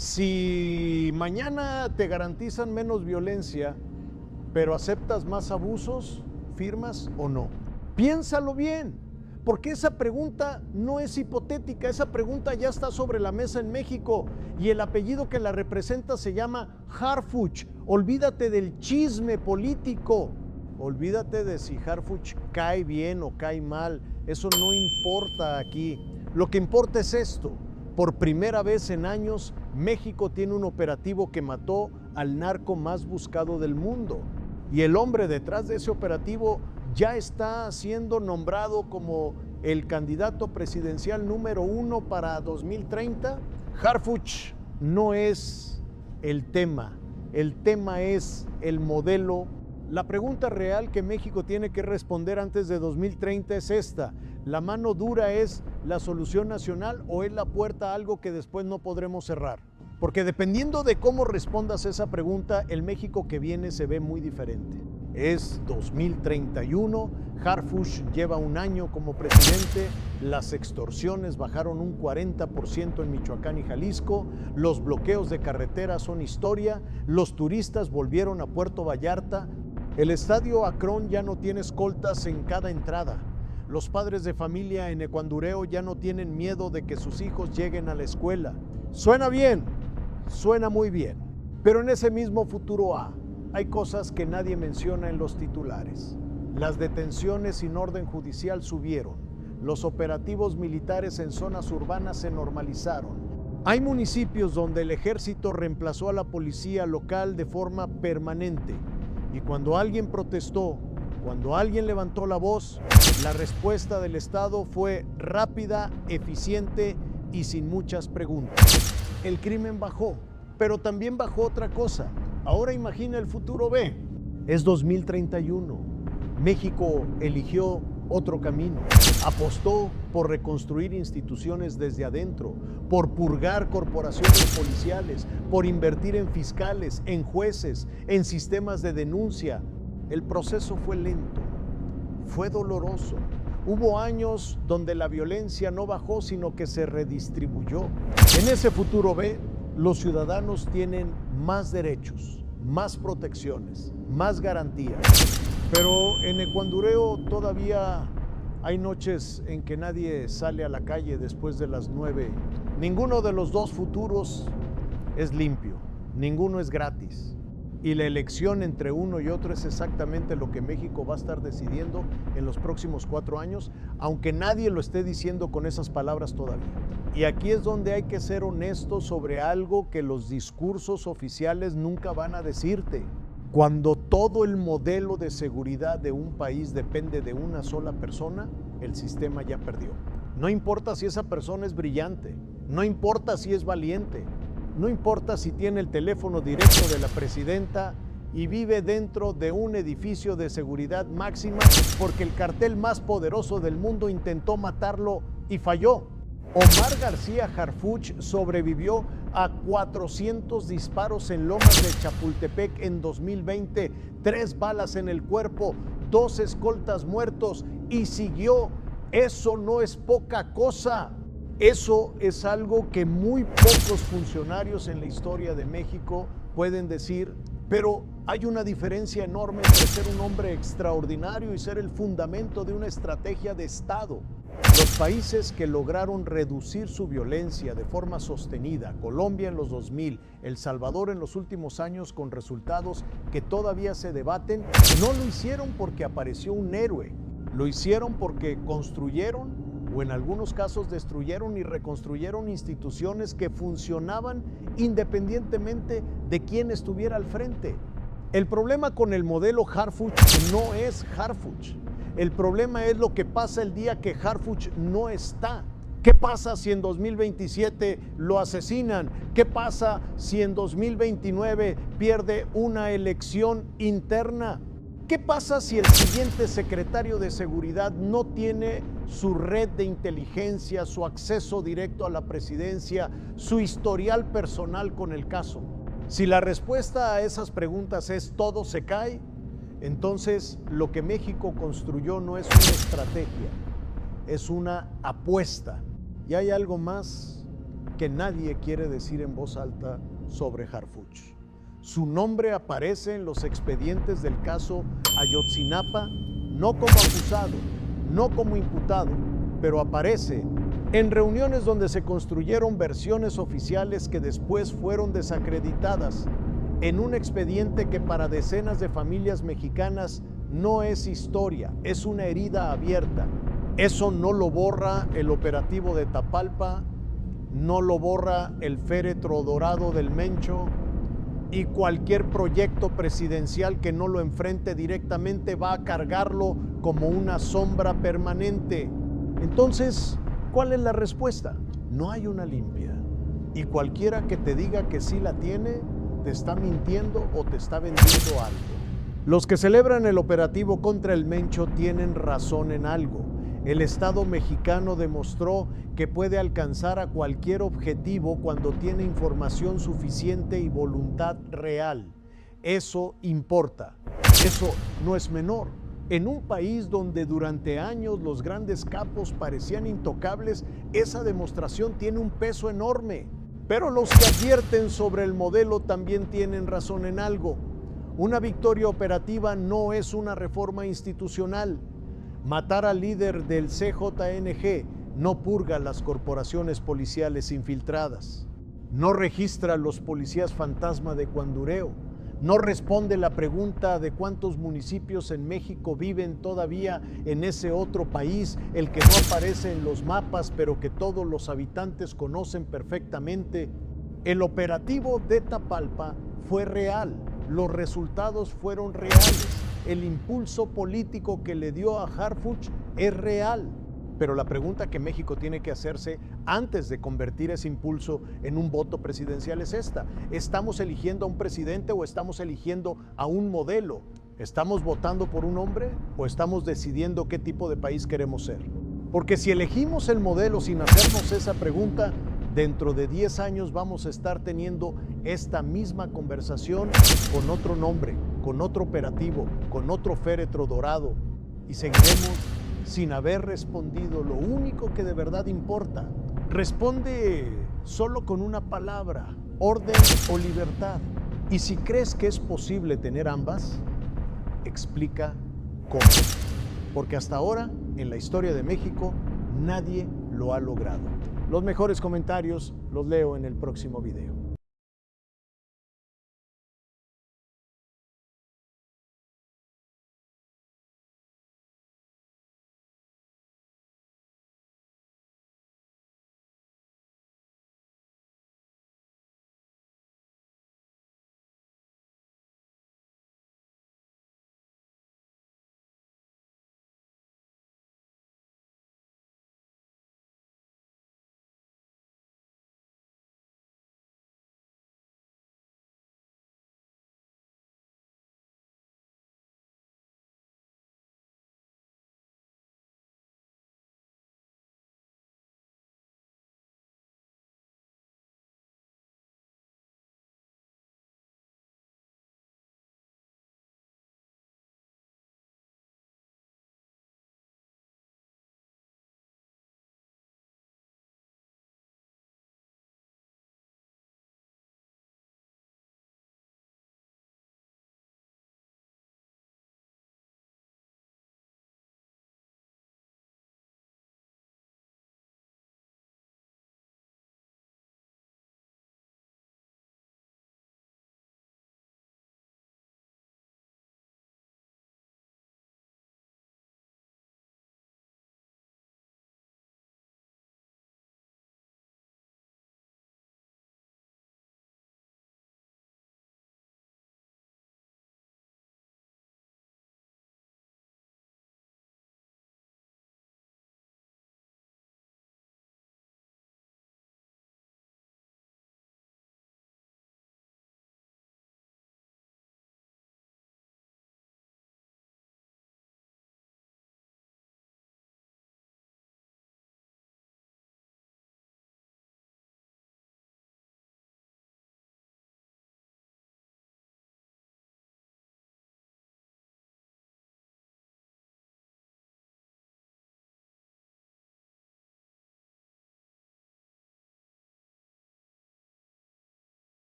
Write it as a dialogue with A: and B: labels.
A: Si mañana te garantizan menos violencia, pero aceptas más abusos, ¿firmas o no? Piénsalo bien, porque esa pregunta no es hipotética, esa pregunta ya está sobre la mesa en México y el apellido que la representa se llama Harfuch. Olvídate del chisme político, olvídate de si Harfuch cae bien o cae mal, eso no importa aquí. Lo que importa es esto: por primera vez en años, México tiene un operativo que mató al narco más buscado del mundo. Y el hombre detrás de ese operativo ya está siendo nombrado como el candidato presidencial número 1 para 2030. Harfuch no es el tema es el modelo. La pregunta real que México tiene que responder antes de 2030 es esta: ¿la mano dura es la solución nacional o es la puerta a algo que después no podremos cerrar? Porque dependiendo de cómo respondas esa pregunta, el México que viene se ve muy diferente. Es 2031, Harfuch lleva un año como presidente, las extorsiones bajaron un 40% en Michoacán y Jalisco, los bloqueos de carretera son historia, los turistas volvieron a Puerto Vallarta, el estadio Akron ya no tiene escoltas en cada entrada. Los padres de familia en Ecuandureo ya no tienen miedo de que sus hijos lleguen a la escuela. Suena bien, suena muy bien, pero en ese mismo futuro A hay cosas que nadie menciona en los titulares. Las detenciones sin orden judicial subieron, los operativos militares en zonas urbanas se normalizaron. Hay municipios donde el ejército reemplazó a la policía local de forma permanente y cuando alguien protestó, cuando alguien levantó la voz, la respuesta del Estado fue rápida, eficiente y sin muchas preguntas. El crimen bajó, pero también bajó otra cosa. Ahora imagina el futuro B. Es 2031. México eligió otro camino. Apostó por reconstruir instituciones desde adentro, por purgar corporaciones policiales, por invertir en fiscales, en jueces, en sistemas de denuncia. El proceso fue lento, fue doloroso. Hubo años donde la violencia no bajó, sino que se redistribuyó. En ese futuro B, los ciudadanos tienen más derechos, más protecciones, más garantías. Pero en Ecuandureo todavía hay noches en que nadie sale a la calle después de las 9. Ninguno de los dos futuros es limpio, ninguno es gratis. Y la elección entre uno y otro es exactamente lo que México va a estar decidiendo en los próximos 4 años, aunque nadie lo esté diciendo con esas palabras todavía. Y aquí es donde hay que ser honestos sobre algo que los discursos oficiales nunca van a decirte. Cuando todo el modelo de seguridad de un país depende de una sola persona, el sistema ya perdió. No importa si esa persona es brillante, no importa si es valiente, no importa si tiene el teléfono directo de la presidenta y vive dentro de un edificio de seguridad máxima porque el cartel más poderoso del mundo intentó matarlo y falló. Omar García Harfuch sobrevivió a 400 disparos en Lomas de Chapultepec en 2020, 3 balas en el cuerpo, 2 escoltas muertos y siguió. Eso no es poca cosa. Eso es algo que muy pocos funcionarios en la historia de México pueden decir, pero hay una diferencia enorme entre ser un hombre extraordinario y ser el fundamento de una estrategia de Estado. Los países que lograron reducir su violencia de forma sostenida, Colombia en los 2000, El Salvador en los últimos años con resultados que todavía se debaten, no lo hicieron porque apareció un héroe, lo hicieron porque construyeron o en algunos casos destruyeron y reconstruyeron instituciones que funcionaban independientemente de quién estuviera al frente. El problema con el modelo Harfuch no es Harfuch. El problema es lo que pasa el día que Harfuch no está. ¿Qué pasa si en 2027 lo asesinan? ¿Qué pasa si en 2029 pierde una elección interna? ¿Qué pasa si el siguiente secretario de Seguridad no tiene su red de inteligencia, su acceso directo a la presidencia, su historial personal con el caso? Si la respuesta a esas preguntas es todo se cae, entonces lo que México construyó no es una estrategia, es una apuesta. Y hay algo más que nadie quiere decir en voz alta sobre Harfuch. Su nombre aparece en los expedientes del caso Ayotzinapa, no como acusado, no como imputado, pero aparece en reuniones donde se construyeron versiones oficiales que después fueron desacreditadas, en un expediente que para decenas de familias mexicanas no es historia, es una herida abierta. Eso no lo borra el operativo de Tapalpa, no lo borra el féretro dorado del Mencho, y cualquier proyecto presidencial que no lo enfrente directamente va a cargarlo como una sombra permanente. Entonces, ¿cuál es la respuesta? No hay una limpia. Y cualquiera que te diga que sí la tiene, te está mintiendo o te está vendiendo algo. Los que celebran el operativo contra el Mencho tienen razón en algo. El Estado mexicano demostró que puede alcanzar a cualquier objetivo cuando tiene información suficiente y voluntad real. Eso importa. Eso no es menor. En un país donde durante años los grandes capos parecían intocables, esa demostración tiene un peso enorme. Pero los que advierten sobre el modelo también tienen razón en algo. Una victoria operativa no es una reforma institucional. Matar al líder del CJNG no purga las corporaciones policiales infiltradas, no registra a los policías fantasma de Cuandureo, no responde la pregunta de cuántos municipios en México viven todavía en ese otro país, el que no aparece en los mapas, pero que todos los habitantes conocen perfectamente. El operativo de Tapalpa fue real, los resultados fueron reales. El impulso político que le dio a Harfuch es real, pero la pregunta que México tiene que hacerse antes de convertir ese impulso en un voto presidencial es esta: ¿estamos eligiendo a un presidente o estamos eligiendo a un modelo? ¿Estamos votando por un hombre o estamos decidiendo qué tipo de país queremos ser? Porque si elegimos el modelo sin hacernos esa pregunta, dentro de 10 años vamos a estar teniendo esta misma conversación con otro nombre, con otro operativo, con otro féretro dorado, y seguiremos sin haber respondido lo único que de verdad importa. Responde solo con una palabra: orden o libertad. Y si crees que es posible tener ambas, explica cómo. Porque hasta ahora, en la historia de México, nadie lo ha logrado. Los mejores comentarios los leo en el próximo video.